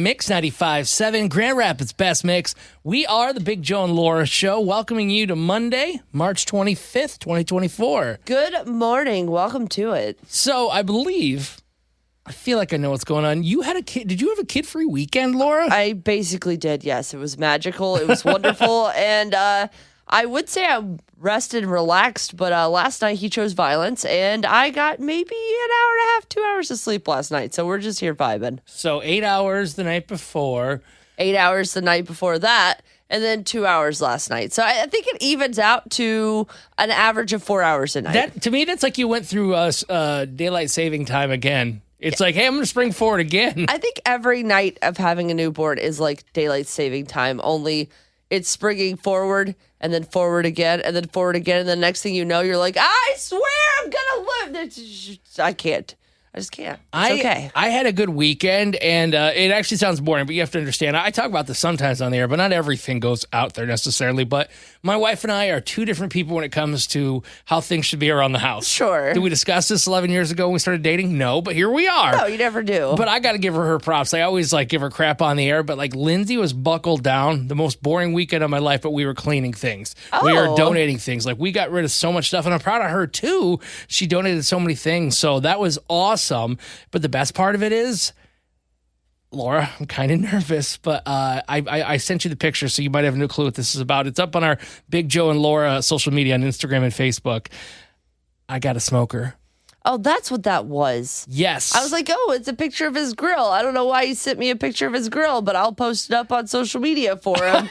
Mix 95.7, Grand Rapids Best Mix. We are the Big Joe and Laura Show, welcoming you to Monday, March 25th, 2024. Good morning. Welcome to it. So I feel like I know what's going on. You had a kid. Did you have a kid-free weekend, Laura? I basically did, yes. It was magical. It was wonderful. And I would say I'm rested and relaxed, but last night he chose violence, and I got maybe an hour and a half, 2 hours of sleep last night. So we're just here vibing. So 8 hours the night before. 8 hours the night before that, and then 2 hours last night. So I think it evens out to an average of 4 hours a night. To me, that's like you went through daylight saving time again. It's like, hey, I'm going to spring forward again. I think every night of having a newborn is like daylight saving time, only it's springing forward and then forward again and then forward again. And the next thing you know, you're like, I swear I'm going to live. I can't. I just can't. It's okay. I had a good weekend, and it actually sounds boring, but you have to understand, I talk about this sometimes on the air, but not everything goes out there necessarily. But my wife and I are two different people when it comes to how things should be around the house. Sure. Did we discuss this 11 years ago when we started dating? No, but here we are. No, you never do. But I got to give her props. I always give her crap on the air, but Lindsay was buckled down. The most boring weekend of my life, but we were cleaning things. We were donating things. We got rid of so much stuff, and I'm proud of her too. She donated so many things, so that was awesome. But the best part of it is, Laura, I'm kind of nervous, but I sent you the picture, so you might have no clue what this is about. It's up on our Big Joe and Laura social media on Instagram and Facebook. I got a smoker. Oh, that's what that was. Yes. I was like, oh, it's a picture of his grill. I don't know why he sent me a picture of his grill, but I'll post it up on social media for him.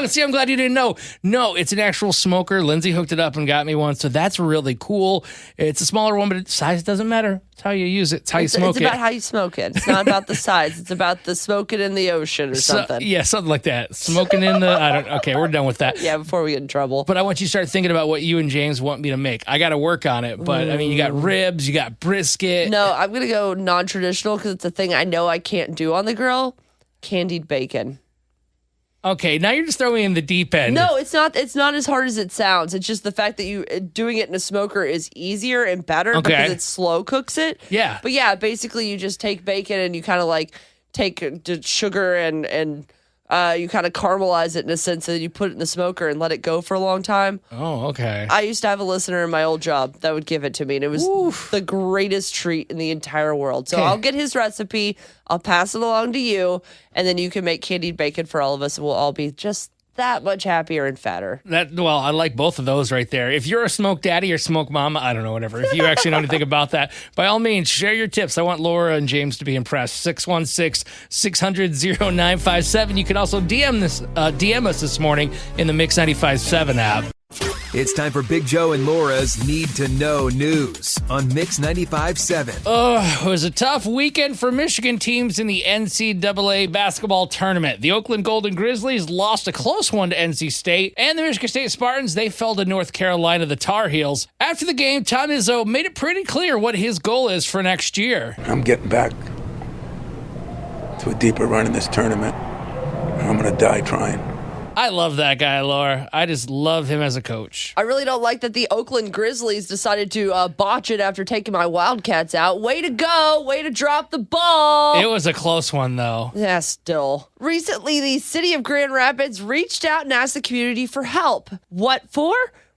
See, I'm glad you didn't know. No, it's an actual smoker. Lindsay hooked it up and got me one, so that's really cool. It's a smaller one, but size doesn't matter. It's how you use it. It's how you smoke it. It's about how you smoke it. It's not about the size. It's about the smoking in the ocean or something. Yeah, something like that. Smoking in the, okay, we're done with that. Yeah, before we get in trouble. But I want you to start thinking about what you and James want me to make. I got to work on it, but I mean, you got ribs, you got brisket. No, I'm going to go non-traditional because it's a thing I know I can't do on the grill. Candied bacon. Okay, now you're just throwing me in the deep end. No, it's not. It's not as hard as it sounds. It's just the fact that you doing it in a smoker is easier and better because it slow cooks it. Yeah. But yeah, basically you just take bacon and you kind of take sugar and you kind of caramelize it in a sense, and then you put it in the smoker and let it go for a long time. Oh, okay. I used to have a listener in my old job that would give it to me, and it was the greatest treat in the entire world. So I'll get his recipe, I'll pass it along to you, and then you can make candied bacon for all of us, and we'll all be just that much happier and fatter. Well, I like both of those right there. If you're a smoke daddy or smoke mama, I don't know, whatever. If you actually know anything about that, by all means, share your tips. I want Laura and James to be impressed. 616-600-0957. You can also DM us this morning in the Mix 95.7 app. It's time for Big Joe and Laura's Need to Know News on Mix 95.7. It was a tough weekend for Michigan teams in the NCAA basketball tournament. The Oakland Golden Grizzlies lost a close one to NC State, and the Michigan State Spartans, they fell to North Carolina, the Tar Heels. After the game, Tom Izzo made it pretty clear what his goal is for next year. I'm getting back to a deeper run in this tournament, and I'm going to die trying. I love that guy, Laura. I just love him as a coach. I really don't like that the Oakland Grizzlies decided to botch it after taking my Wildcats out. Way to go. Way to drop the ball. It was a close one, though. Yeah, still. Recently, the city of Grand Rapids reached out and asked the community for help. What for?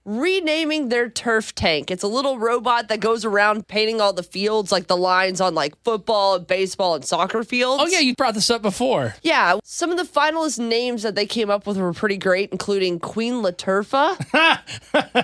Renaming their turf tank. It's a little robot that goes around painting all the fields, like the lines on football, baseball, and soccer fields. Oh, yeah, you brought this up before. Yeah, some of the finalist names that they came up with were pretty great, including Queen Laturfa,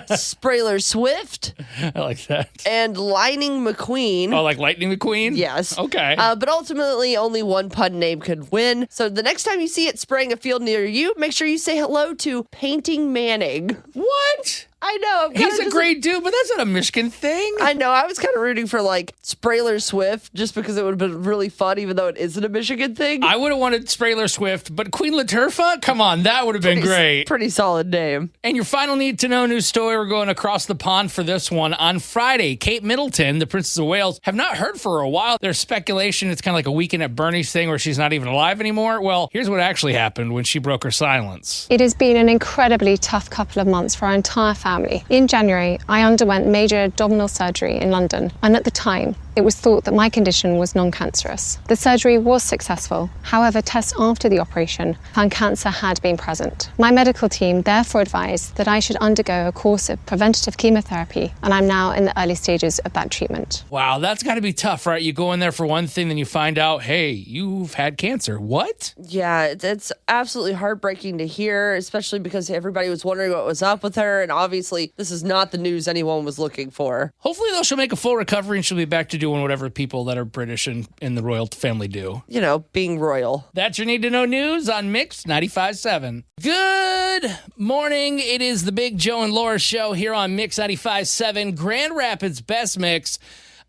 Spraylor Swift. I like that. And Lightning McQueen. Oh, like Lightning McQueen? Yes. Okay. But ultimately, only one pun name could win. So the next time you see it spraying a field near you, make sure you say hello to Painting Manning. What? I know. He's a great dude, but that's not a Michigan thing. I know. I was kind of rooting for Spraylor Swift just because it would have been really fun, even though it isn't a Michigan thing. I would have wanted Spraylor Swift, but Queen Laturfa? Come on, that would have been great. Pretty solid name. And your final need to know news story, we're going across the pond for this one. On Friday, Kate Middleton, the Princess of Wales, have not heard for a while. There's speculation it's kind of like a Weekend at Bernie's thing where she's not even alive anymore. Well, here's what actually happened when she broke her silence. It has been an incredibly tough couple of months for our entire family. In January, I underwent major abdominal surgery in London, and at the time, It was thought that my condition was non-cancerous. The surgery was successful. However, tests after the operation found cancer had been present. My medical team therefore advised that I should undergo a course of preventative chemotherapy, and I'm now in the early stages of that treatment. Wow, that's got to be tough, right? You go in there for one thing, then you find out, hey, you've had cancer. What? Yeah, it's absolutely heartbreaking to hear, especially because everybody was wondering what was up with her. And obviously, this is not the news anyone was looking for. Hopefully, though, she'll make a full recovery and she'll be back to doing whatever people that are British and in the royal family do. You know, being royal. That's your Need to Know news on Mix 95.7. Good morning. It is the Big Joe and Laura show here on Mix 95.7, Grand Rapids Best Mix.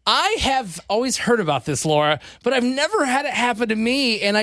I have always heard about this, Laura, but I've never had it happen to me. And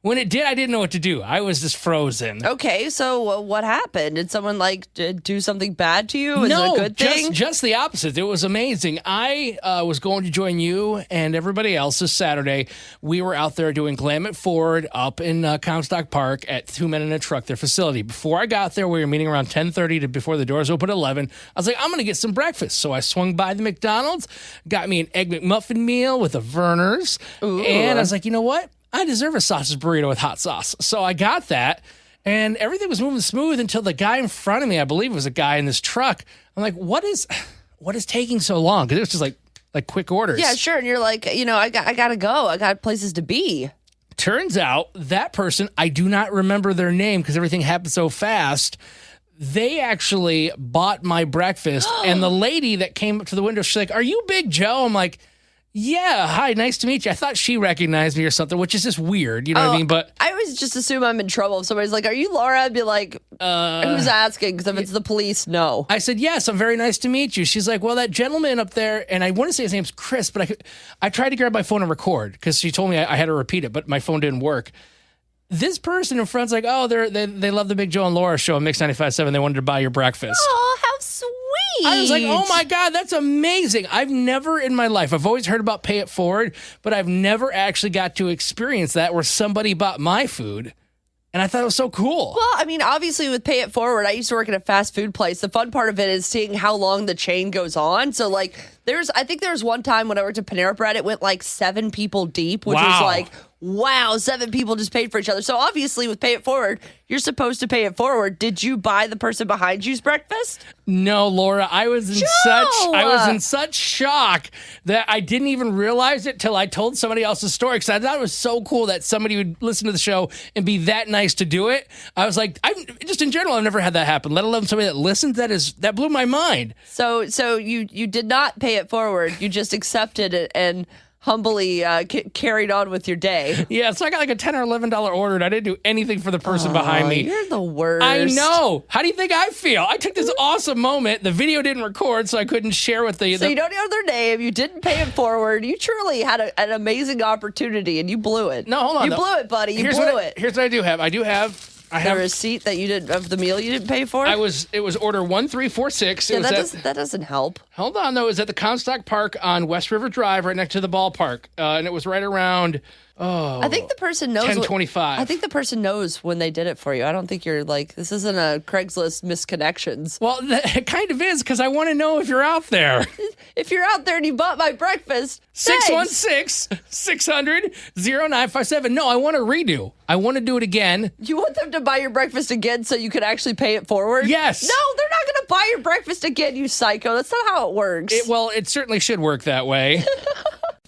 when it did, I didn't know what to do. I was just frozen. Okay, so what happened? Did someone do something bad to you? Was No, it a good thing? Just the opposite. It was amazing. I was going to join you and everybody else this Saturday. We were out there doing Glam It Forward up in Comstock Park at 2 Men in a Truck, their facility. Before I got there, we were meeting around 10:30 to before the doors open at 11. I was like, I'm going to get some breakfast. So I swung by the McDonald's, got me an Egg McMuffin meal with a Verner's. Ooh. And I was like, you know what? I deserve a sausage burrito with hot sauce. So I got that, and everything was moving smooth until the guy in front of me, I believe it was a guy in this truck. I'm like, what is taking so long? Because it was just like quick orders. Yeah, sure. And you're like, I got to go. I got places to be. Turns out that person, I do not remember their name because everything happened so fast. They actually bought my breakfast, and the lady that came up to the window, she's like, "Are you Big Joe?" I'm like, yeah, hi, nice to meet you. I thought she recognized me or something, which is just weird. You know what I mean? But I always just assume I'm in trouble. If somebody's like, are you Laura? I'd be like, who's asking? Because if it's the police, no. I said, yes, I'm very nice to meet you. She's like, well, that gentleman up there, and I want to say his name's Chris, but I tried to grab my phone and record because she told me I had to repeat it, but my phone didn't work. This person in front's like, oh, they love the Big Joe and Laura show on Mix 95.7. They wanted to buy your breakfast. Oh, how sweet. I was like, oh my God, that's amazing. I've never in my life, I've always heard about Pay It Forward, but I've never actually got to experience that where somebody bought my food. And I thought it was so cool. Well, I mean, obviously with Pay It Forward, I used to work at a fast food place. The fun part of it is seeing how long the chain goes on. So like I think there was one time when I worked at Panera Bread, it went like 7 people deep, which was like, wow, 7 people just paid for each other. So obviously with Pay It Forward, you're supposed to pay it forward. Did you buy the person behind you's breakfast? No, Laura, I was in such shock that I didn't even realize it till I told somebody else's story because I thought it was so cool that somebody would listen to the show and be that nice to do it. I was like, just in general, I've never had that happen, let alone somebody that listens. That blew my mind. So you did not pay it forward. You just accepted it and humbly carried on with your day. Yeah, so I got like a $10 or $11 order, and I didn't do anything for the person behind me. You're the worst. I know. How do you think I feel? I took this awesome moment. The video didn't record, so I couldn't share with the... So you don't know their name. You didn't pay it forward. You truly had an amazing opportunity, and you blew it. No, hold on. You blew it, buddy. You blew it. Here's what I do have. I have the receipt that you did of the meal you didn't pay for. It was order 1346. Yeah, that doesn't help. Hold on though. It was at the Comstock Park on West River Drive, right next to the ballpark, and it was right around. I think the person knows. 10:25. I think the person knows when they did it for you. I don't think you're like, this isn't a Craigslist misconnections. Well, it kind of is because I want to know if you're out there. If you're out there and you bought my breakfast, 616-600-0957. No, I want to redo. I want to do it again. You want them to buy your breakfast again so you could actually pay it forward? Yes. No, they're not going to buy your breakfast again, you psycho. That's not how it works. It certainly should work that way.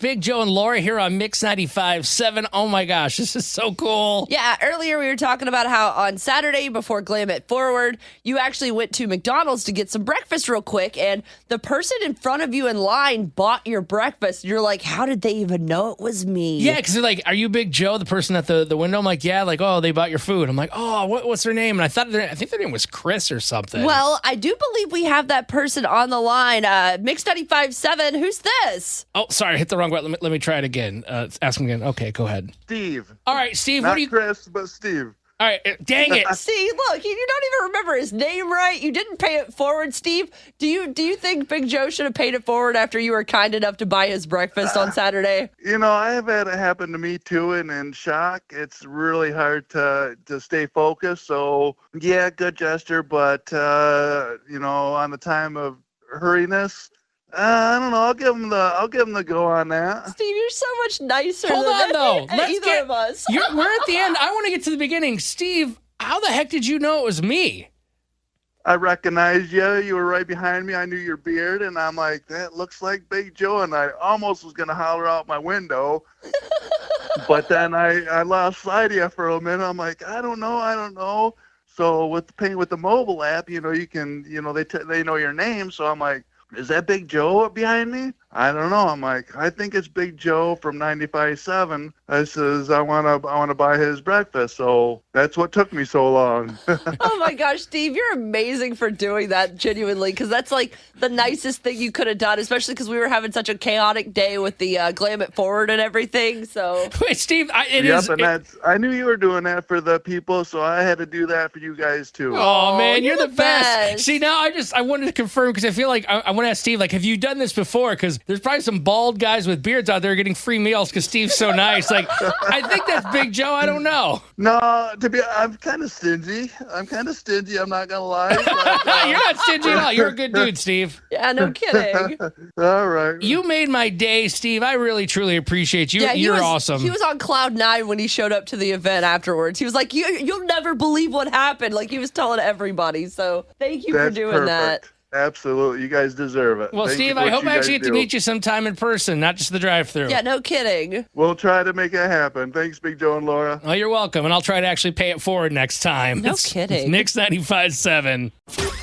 Big Joe and Laura here on Mix 95.7. Oh my gosh, this is so cool. Yeah, earlier we were talking about how on Saturday before Glam It Forward, you actually went to McDonald's to get some breakfast real quick, and the person in front of you in line bought your breakfast. You're like, how did they even know it was me? Yeah, because they're like, are you Big Joe, the person at the window? I'm like, yeah, like, oh, they bought your food. I'm like, oh, what's their name? And I think their name was Chris or something. Well, I do believe we have that person on the line. Mix 95.7, who's this? Oh, sorry, I hit the wrong button. Let me try it again. Ask him again. Okay, go ahead. Steve. All right, Steve. Not What do you? Chris, but Steve. All right, dang it. See, look, you don't even remember his name right. You didn't pay it forward, Steve. Do you think Big Joe should have paid it forward after you were kind enough to buy his breakfast on Saturday? You know, I have had it happen to me too, and in shock, it's really hard to stay focused. So, yeah, good gesture, but, on the time of hurriness, I don't know. I'll give him the go on that. Steve, you're so much nicer Hold on, than though. either of us. We're at the end. I want to get to the beginning. Steve, how the heck did you know it was me? I recognized you. You were right behind me. I knew your beard, and I'm like, that looks like Big Joe. And I almost was going to holler out my window. But then I lost sight of you for a minute. I'm like, I don't know. So with the mobile app, you can, they know your name. So I'm like, is that Big Joe behind me? I don't know. I'm like, I think it's Big Joe from 95.7. I says, I want to buy his breakfast. So that's what took me so long. Oh my gosh, Steve, you're amazing for doing that, genuinely, because that's like the nicest thing you could have done, especially because we were having such a chaotic day with the Glam It Forward and everything. So Wait, Steve, I knew you were doing that for the people, so I had to do that for you guys too. Oh man, you're the best. best. See, now I wanted to confirm because I feel like I want to ask Steve, like, have you done this before? Because there's probably some bald guys with beards out there getting free meals because Steve's so nice. Like, I think that's Big Joe. I don't know. No, I'm kind of stingy. I'm not gonna lie. But, You're not stingy at all. You're a good dude, Steve. yeah, no kidding. all right. You made my day, Steve. I really, truly appreciate you. Yeah, You're awesome. He was on cloud 9 when he showed up to the event afterwards. He was like, you'll never believe what happened. Like, he was telling everybody. So thank you for doing that. Absolutely. You guys deserve it. Well, Thank you Steve, for I what hope you I actually guys get to do. meet you sometime in person, not just the drive-thru. Yeah, no kidding. We'll try to make it happen. Thanks, Big Joe and Laura. Oh, you're welcome, and I'll try to actually pay it forward next time. No It's kidding. Mix 95.7.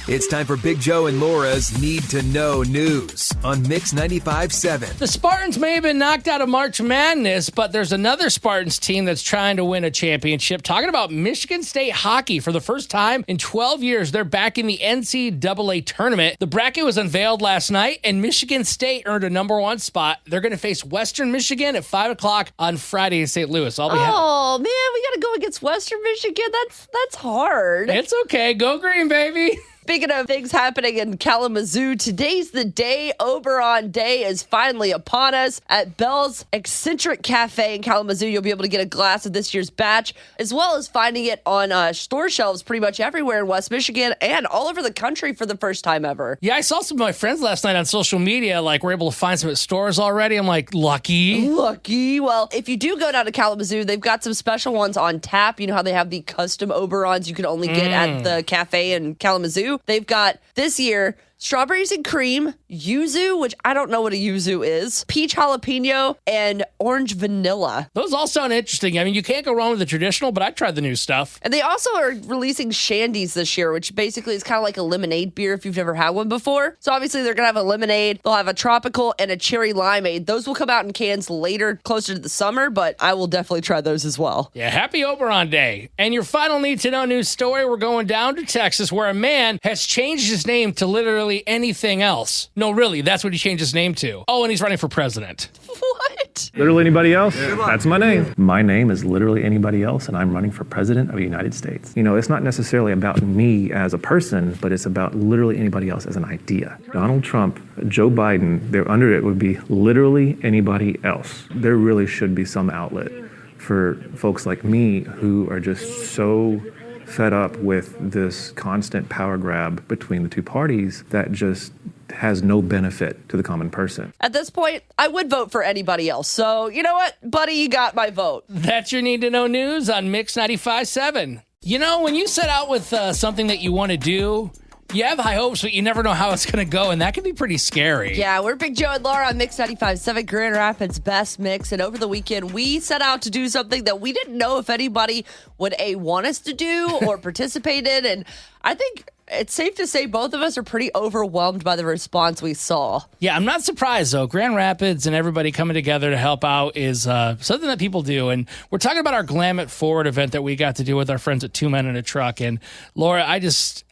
It's time for Big Joe and Laura's Need to Know News on Mix 95.7. The Spartans may have been knocked out of March Madness, but there's another Spartans team that's trying to win a championship. Talking about Michigan State hockey. For the first time in 12 years, they're back in the NCAA tournament. The bracket was unveiled last night, and Michigan State earned a number 1 spot. They're going to face Western Michigan at 5 o'clock on Friday in St. Louis. Oh, man, we got to go against Western Michigan. That's hard. It's okay. Go green, baby. Speaking of things happening in Kalamazoo, today's the day. Oberon Day is finally upon us. At Bell's Eccentric Cafe in Kalamazoo, you'll be able to get a glass of this year's batch, as well as finding it on store shelves pretty much everywhere in West Michigan and all over the country for the first time ever. Yeah, I saw some of my friends last night on social media, like, we're able to find some at stores already. I'm like, lucky. Lucky. Well, if you do go down to Kalamazoo, they've got some special ones on tap. You know how they have the custom Oberons you can only get at the cafe in Kalamazoo? They've got this year strawberries and cream, yuzu, which I don't know what a yuzu is, peach jalapeno, and orange vanilla. Those all sound interesting. I mean, you can't go wrong with the traditional, but I tried the new stuff. And they also are releasing shandies this year, which basically is kind of like a lemonade beer if you've never had one before. So obviously they're going to have a lemonade, they'll have a tropical, and a cherry limeade. Those will come out in cans later, closer to the summer, but I will definitely try those as well. Yeah, happy Oberon Day. And your final need to know news story, we're going down to Texas where a man has changed his name to literally anything else. No, really, that's what he changed his name to. Oh, and he's running for president. What? Literally anybody else? That's my name. My name is literally anybody else, and I'm running for president of the United States. You know, it's not necessarily about me as a person, but it's about literally anybody else as an idea. Donald Trump, Joe Biden, they're under it would be literally anybody else. There really should be some outlet for folks like me who are just so fed up with this constant power grab between the two parties that just has no benefit to the common person. At this point, I would vote for anybody else. So, you know what, buddy, you got my vote. That's your need to know news on Mix 95.7. You know, when you set out with something that you want to do, you have high hopes, but you never know how it's going to go, and that can be pretty scary. Yeah, we're Big Joe and Laura on Mix 95.7, Grand Rapids' best mix. And over the weekend, we set out to do something that we didn't know if anybody would want us to do or participate in. And I think it's safe to say both of us are pretty overwhelmed by the response we saw. Yeah, I'm not surprised, though. Grand Rapids and everybody coming together to help out is something that people do. And we're talking about our Glam It Forward event that we got to do with our friends at Two Men in a Truck. And Laura,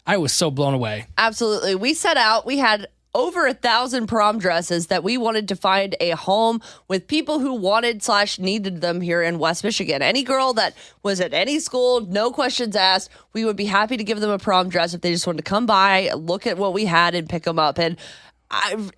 I was so blown away. Absolutely. We set out, we had over 1,000 prom dresses that we wanted to find a home with people who wanted/needed them here in West Michigan. Any girl that was at any school, no questions asked, we would be happy to give them a prom dress if they just wanted to come by, look at what we had, and pick them up. And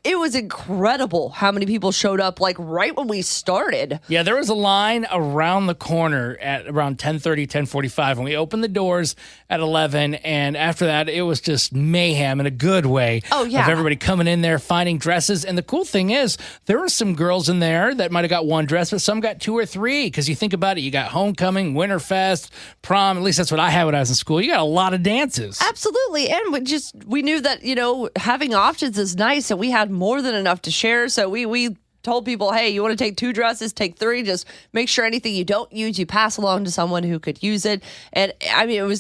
it was incredible how many people showed up like right when we started. Yeah, there was a line around the corner at around 10:30, 10:45, and we opened the doors at 11, and after that, it was just mayhem in a good way. Oh, yeah. Of everybody coming in there, finding dresses, and the cool thing is, there were some girls in there that might have got one dress, but some got 2 or 3, because you think about it, you got homecoming, Winterfest, prom, at least that's what I had when I was in school. You got a lot of dances. Absolutely. And we knew that, having options is nice, and we had more than enough to share. So we told people, hey, you want to take 2 dresses, take 3, just make sure anything you don't use, you pass along to someone who could use it. And I mean,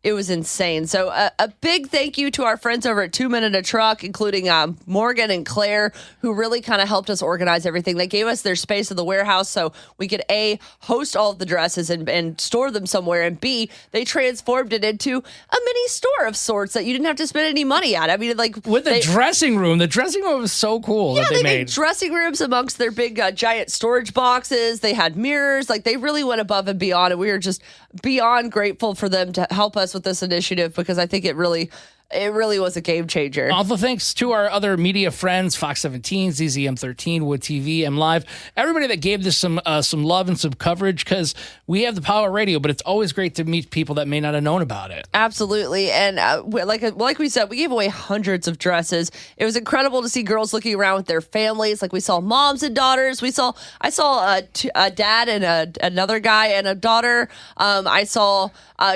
it was insane. So a big thank you to our friends over at 2 Men in a Truck, including Morgan and Claire, who really kind of helped us organize everything. They gave us their space in the warehouse so we could A, host all of the dresses and store them somewhere, and B, they transformed it into a mini store of sorts that you didn't have to spend any money at. I mean, like with the dressing room was so cool that they made dressing rooms amongst their big giant storage boxes. They had mirrors. Like they really went above and beyond, and we were just beyond grateful for them to help us with this initiative, because I think it really was a game changer. Also, thanks to our other media friends, Fox 17, ZZM 13, Wood TV, M Live, everybody that gave this some love and some coverage, because we have the power of radio, but it's always great to meet people that may not have known about it. Absolutely. And like we said, we gave away hundreds of dresses. It was incredible to see girls looking around with their families. Like we saw moms and daughters. I saw a dad and another guy and a daughter. I saw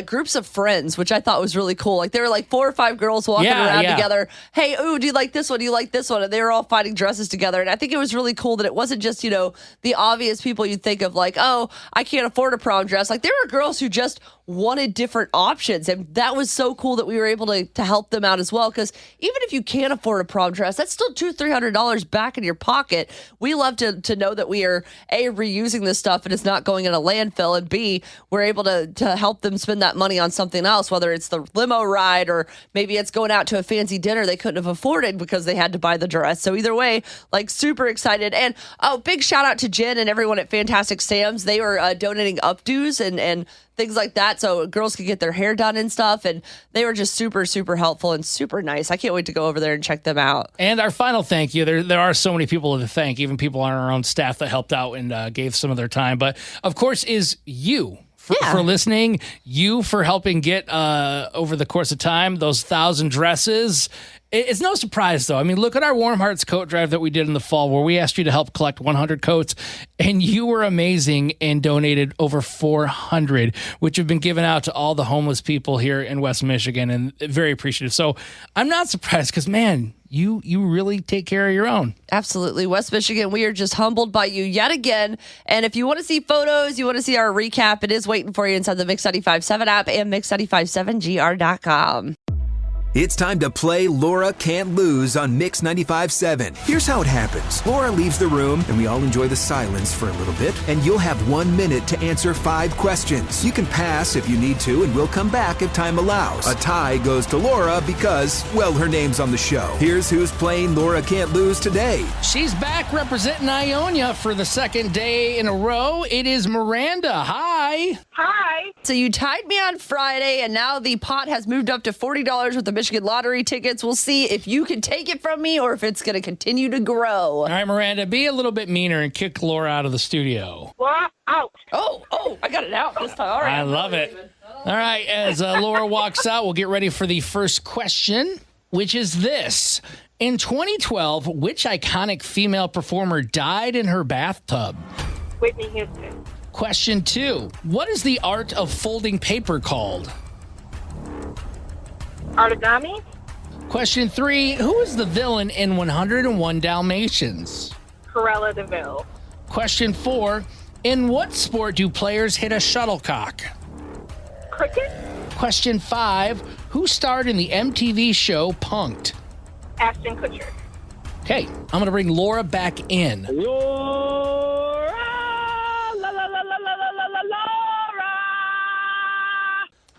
groups of friends, which I thought was really cool. Like there were like 4 or 5 girls walking around together. Hey, ooh, do you like this one? Do you like this one? And they were all finding dresses together. And I think it was really cool that it wasn't just, the obvious people you'd think of like, oh, I can't afford a prom dress. Like there were girls who just wanted different options. And that was so cool that we were able to help them out as well. Because even if you can't afford a prom dress, that's still $200-$300 back in your pocket. We love to know that we are A, reusing this stuff and it's not going in a landfill, and B, we're able to help them spend that money on something else, whether it's the limo ride or maybe it's going out to a fancy dinner they couldn't have afforded because they had to buy the dress. So either way, like super excited. And big shout out to Jen and everyone at Fantastic Sam's. They were donating updos and things like that, so girls could get their hair done and stuff, and they were just super, super helpful and super nice. I can't wait to go over there and check them out. And our final thank you, there are so many people to thank, even people on our own staff that helped out and gave some of their time, but of course is you. For listening, you for helping get over the course of time those 1,000 dresses. It's no surprise, though. I mean, look at our Warm Hearts coat drive that we did in the fall, where we asked you to help collect 100 coats, and you were amazing and donated over 400, which have been given out to all the homeless people here in West Michigan, and very appreciative. So I'm not surprised because, man, you really take care of your own. Absolutely. West Michigan, we are just humbled by you yet again. And if you want to see photos, you want to see our recap, it is waiting for you inside the Mix 95.7 app and Mix957GR.com. It's time to play Laura Can't Lose on Mix 95.7. Here's how it happens. Laura leaves the room, and we all enjoy the silence for a little bit, and you'll have 1 minute to answer 5 questions. You can pass if you need to, and we'll come back if time allows. A tie goes to Laura because, well, her name's on the show. Here's who's playing Laura Can't Lose today. She's back representing Ionia for the second day in a row. It is Miranda. Hi. Hi. So you tied me on Friday, and now the pot has moved up to $40 with the Michigan lottery tickets. We'll see if you can take it from me or if it's going to continue to grow. All right, Miranda, be a little bit meaner and kick Laura out of the studio. What? Out. Oh, I got it out this time. All right. I love it. All right, as Laura walks out, we'll get ready for the first question, which is this. In 2012, which iconic female performer died in her bathtub? Whitney Houston. Question 2. What is the art of folding paper called? Origami. Question 3. Who is the villain in 101 Dalmatians? Cruella de Vil. Question 4. In what sport do players hit a shuttlecock? Cricket. Question 5. Who starred in the MTV show Punk'd? Ashton Kutcher. Okay, I'm going to bring Laura back in. Laura! La la la la la la la la Laura!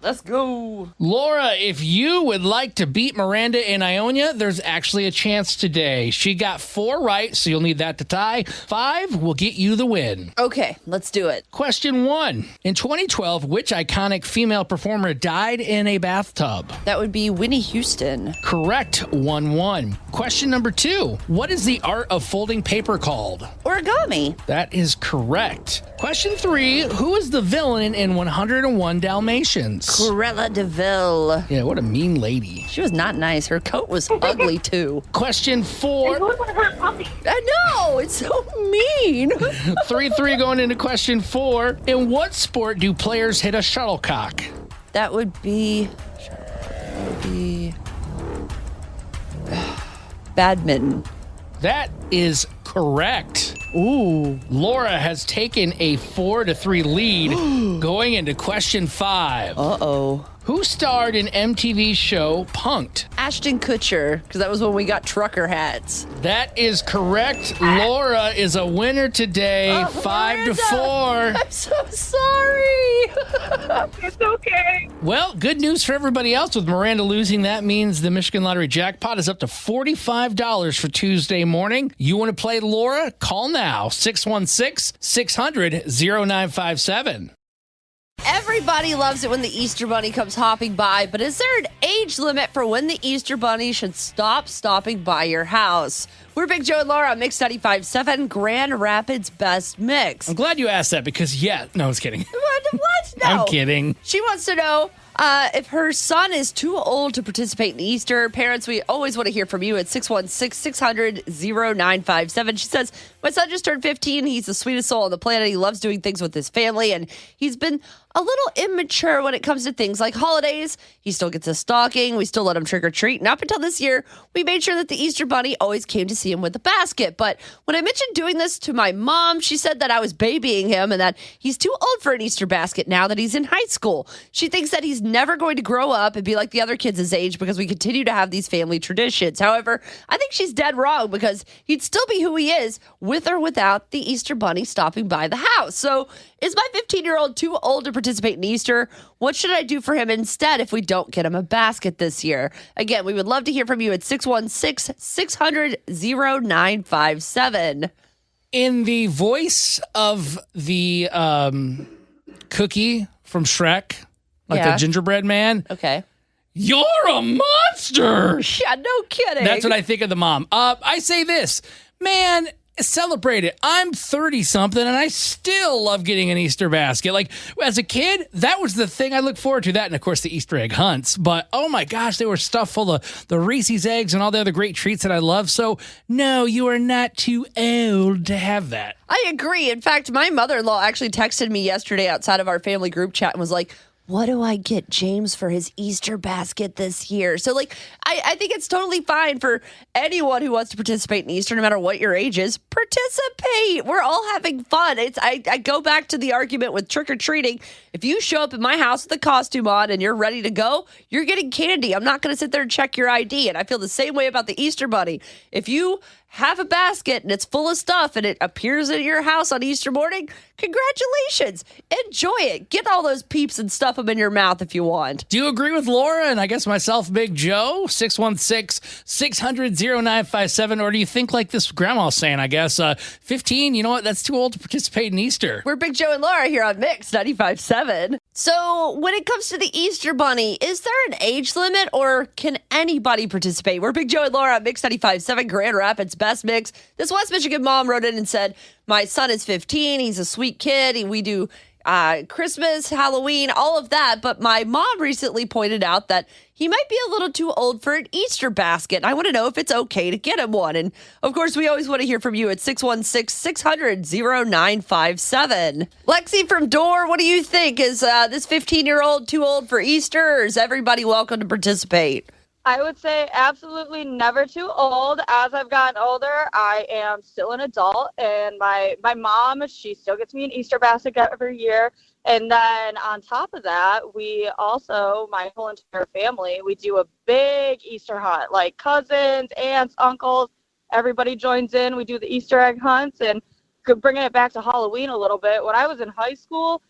Let's go. Laura, if you would like to beat Miranda and Ionia, there's actually a chance today. She got 4 right, so you'll need that to tie. 5 will get you the win. Okay, let's do it. Question 1. In 2012, which iconic female performer died in a bathtub? That would be Whitney Houston. Correct. 1-1. Question number 2. What is the art of folding paper called? Origami. That is correct. Question 3. Who is the villain in 101 Dalmatians? Cruella de Vil. Yeah, what a mean lady. She was not nice. Her coat was ugly, too. Question 4. Who would hurt puppy? I know. It's so mean. 3-3 going into question 4. In what sport do players hit a shuttlecock? That would be... badminton. That is correct. Ooh. Laura has taken a 4-3 lead going into question 5. Uh-oh. Who starred in MTV's show Punk'd? Ashton Kutcher, because that was when we got trucker hats. That is correct. Laura is a winner today, 5-4. I'm so sorry. It's okay. Well, good news for everybody else. With Miranda losing, that means the Michigan Lottery jackpot is up to $45 for Tuesday morning. You want to play Laura? Call now, 616-600-0957. Everybody loves it when the Easter Bunny comes hopping by, but is there an age limit for when the Easter Bunny should stop stopping by your house? We're Big Joe and Laura on Mix 95.7, Grand Rapids Best Mix. I'm glad you asked that because, no, I was kidding. What? No. I'm kidding. She wants to know if her son is too old to participate in Easter. Parents, we always want to hear from you at 616-600-0957. She says, my son just turned 15. He's the sweetest soul on the planet. He loves doing things with his family, and he's been a little immature when it comes to things like holidays. He still gets a stocking. We still let him trick or treat. And up until this year, we made sure that the Easter Bunny always came to see him with a basket. But when I mentioned doing this to my mom, she said that I was babying him and that he's too old for an Easter basket now that he's in high school. She thinks that he's never going to grow up and be like the other kids his age because we continue to have these family traditions. However, I think she's dead wrong because he'd still be who he is with or without the Easter Bunny stopping by the house. So is my 15-year-old too old to participate in Easter? What should I do for him instead if we don't get him a basket this year? Again, we would love to hear from you at 616-600-0957. In the voice of the cookie from Shrek, like the gingerbread man. Okay. You're a monster. Yeah, no kidding. That's what I think of the mom. I say this, man, celebrate it. I'm 30-something, and I still love getting an Easter basket. Like, as a kid, that was the thing I looked forward to. That and, of course, the Easter egg hunts. But, oh, my gosh, they were stuffed full of the Reese's eggs and all the other great treats that I love. So, no, you are not too old to have that. I agree. In fact, my mother-in-law actually texted me yesterday outside of our family group chat and was like, what do I get James for his Easter basket this year? So, like, I think it's totally fine for anyone who wants to participate in Easter, no matter what your age is. Participate. We're all having fun. I go back to the argument with trick-or-treating. If you show up at my house with a costume on and you're ready to go, you're getting candy. I'm not going to sit there and check your ID. And I feel the same way about the Easter Bunny. If you have a basket and it's full of stuff and it appears at your house on Easter morning, congratulations. Enjoy it. Get all those peeps and stuff them in your mouth if you want. Do you agree with Laura and I guess myself, Big Joe? 616-600-0957. Or do you think like this grandma's saying, I guess, 15, you know what? That's too old to participate in Easter. We're Big Joe and Laura here on Mix 95.7. So when it comes to the Easter Bunny, is there an age limit or can anybody participate? We're Big Joe and Laura on Mix 95.7, Grand Rapids Best Mix. This West Michigan mom wrote in and said, my son is 15. He's a sweet kid. We do Christmas, Halloween, all of that. But my mom recently pointed out that he might be a little too old for an Easter basket. I want to know if it's okay to get him one. And of course, we always want to hear from you at 616-600-0957. Lexi from Door, what do you think? Is this 15-year-old too old for Easter, or is everybody welcome to participate? I would say absolutely never too old. As I've gotten older, I am still an adult, and my mom, she still gets me an Easter basket every year. And then on top of that, we also, my whole entire family, we do a big Easter hunt, like cousins, aunts, uncles, everybody joins in. We do the Easter egg hunts, and bringing it back to Halloween a little bit. When I was in high school,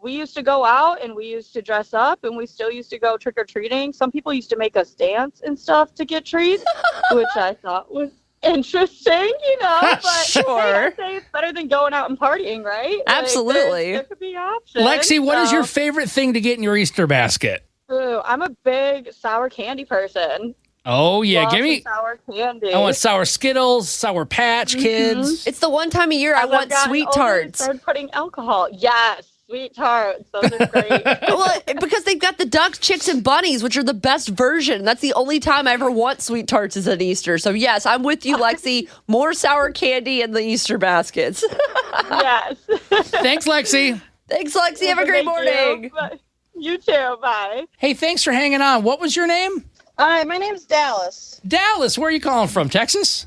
We used to go out and we used to dress up and we still used to go trick-or-treating. Some people used to make us dance and stuff to get treats, which I thought was interesting, but Sure. I'd say it's better than going out and partying, right? Absolutely. There could be options. Lexi, what is so- your favorite thing to get in your Easter basket? Ooh, I'm a big sour candy person. Oh, yeah. Love Give me. some sour candy. I want Sour Skittles, Sour Patch Kids. It's the one time a year I As I've want gotten sweet older, tarts. Started putting alcohol. Yes, sweet tarts. Those are great. Well, because they've got the ducks, chicks, and bunnies, which are the best version. That's the only time I ever want sweet tarts is at Easter. So, yes, I'm with you, Lexi. More sour candy in the Easter baskets. Yes. Thanks, Lexi. Thanks, Lexi. Have a great morning. You too. Bye. Hey, thanks for hanging on. What was your name? Hi, my name's Dallas. Dallas. Where are you calling from? Texas?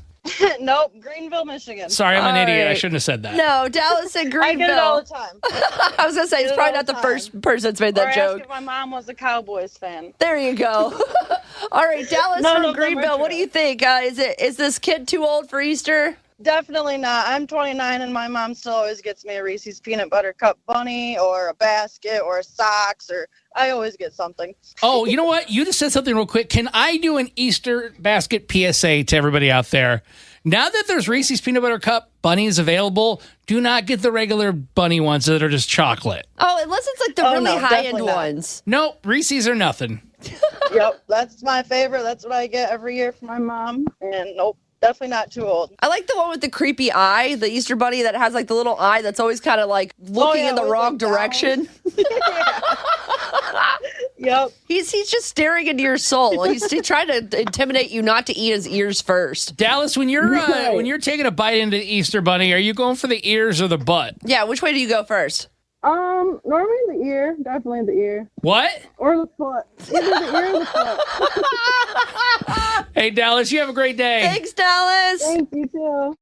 Nope, Greenville, Michigan. Sorry, I'm an All idiot. I right. shouldn't have said that. No, Dallas and I get it all Greenville. the time. I was going to say, it's Get it probably all not the the time. first person that's made Or that ask joke. if my mom was a Cowboys fan. There you go. All right, Dallas None from of them are Greenville, what do true. you think? Is this kid too old for Easter? Definitely not. I'm 29 and my mom still always gets me a Reese's peanut butter cup bunny or a basket or socks or I always get something. Oh, you know what? You just said something real quick. Can I do an Easter basket PSA to everybody out there? Now that there's Reese's Peanut Butter Cup bunnies available, do not get the regular bunny ones that are just chocolate. Oh, unless it's like the Oh, really no, high-end definitely not. ones. Nope, Reese's are nothing. Yep, that's my favorite. That's what I get every year from my mom. And nope, definitely not too old. I like the one with the creepy eye, the Easter bunny that has like the little eye that's always kind of like looking yeah, in the always, wrong like, down. direction. Yep. He's just staring into your soul. He's trying to intimidate you not to eat his ears first. Dallas, when you're taking a bite into the Easter bunny, are you going for the ears or the butt? Yeah, which way do you go first? Normally the ear, definitely the ear. What? Or the foot. Either the ear or the foot. Hey, Dallas, you have a great day. Thanks, Dallas. Thank you too.